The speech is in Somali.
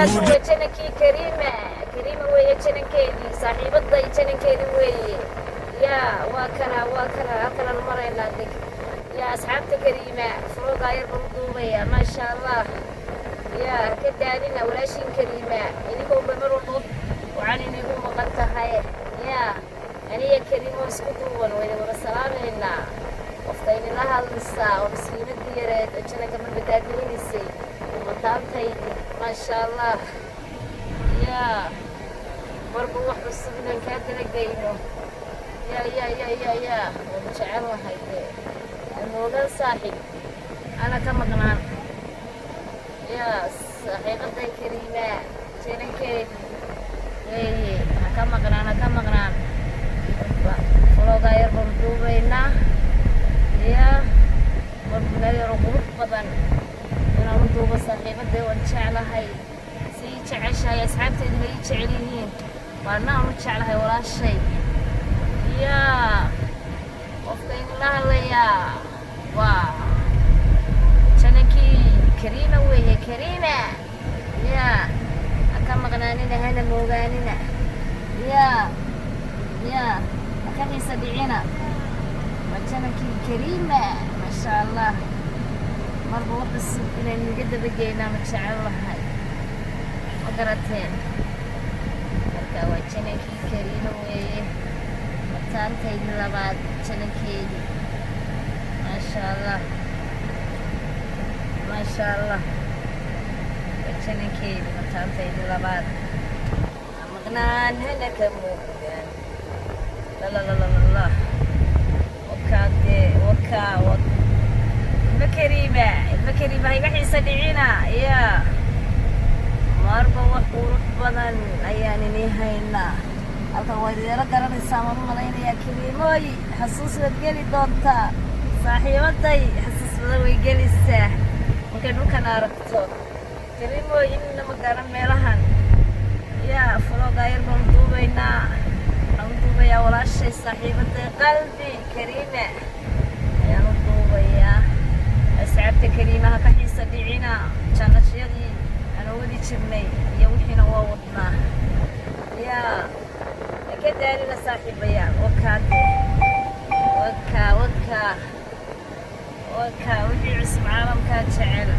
kaas waa janankii kariima weeye janankeedii saaxiibaday janankeedii weeye yaa waa kana halkanan maraynaa deg yaa asxaabta kariima furoogaa yar baan u duubaya maasha allah yaa ka daalina walaashiin kariima idinkooba mar walbo waxaan inigu maqan tahay yaa aniga kariimo isku duuban wayna wada salaamaynaa qofta inila hadlaysaa oo miskiinadii yareed oo jananka marbadaadiyeynaysay mataantaydi maasha allah yaa marba wax cusub inaan kaa dalagayno yaa waan jecel lahay dee anoogan saaxiib ana ka maqnaan yaa saaxiibaday kariima janankeedii weeye ha ka maqnaan foloogaa yar baan duubaynaa yaa meel yaroo qurux badan inaan u duubo saaxiibaday waan jeclahay si ii jeceshahay asxaabteeduna ii jecel yihiin waana aan u jeclahay walaashay yaa qofka inala hadlayaa waa janankii kariima weeye kariima yaa ha ka maqnaanina hana moogaanina yaa haka xiisa dhicina waa janankii kariima maasha allah marba wax cusub inaynu iga dabageynaa ma jecel lahay ma garateen marka waa janankii kariima weeye mataantaydii labaad janankeedii maasha allah waa janankeedii mataantaydii labaad maqnaan hana ka moogaan lalalalalala wakaadee wakaa ilma kariima ha iga xiisa dhicina yaa marba wax qurux badan ayaan inii haynaa halkan waa idiinla garanaysaa maan u malaynayaa kariimooy xasuus waad geli doontaa saaxiibaday xasuus badan way gelisaa markay dhulkan aragto kariimooy inna ma garan meelahan yaa foloogaa yar baan u duubaynaa waxaan u duubayaa walaashay saaxiibaday qalbi kariima ayaan u duubayaa asxaabta kariimaha ka xiisa dhicina janashiyadii aan wadi jirnay iyo wixiina waa wadnaa yaa ka daalina saaxiibayaal wakaade wakaa wixii cusub caalamkaa jecel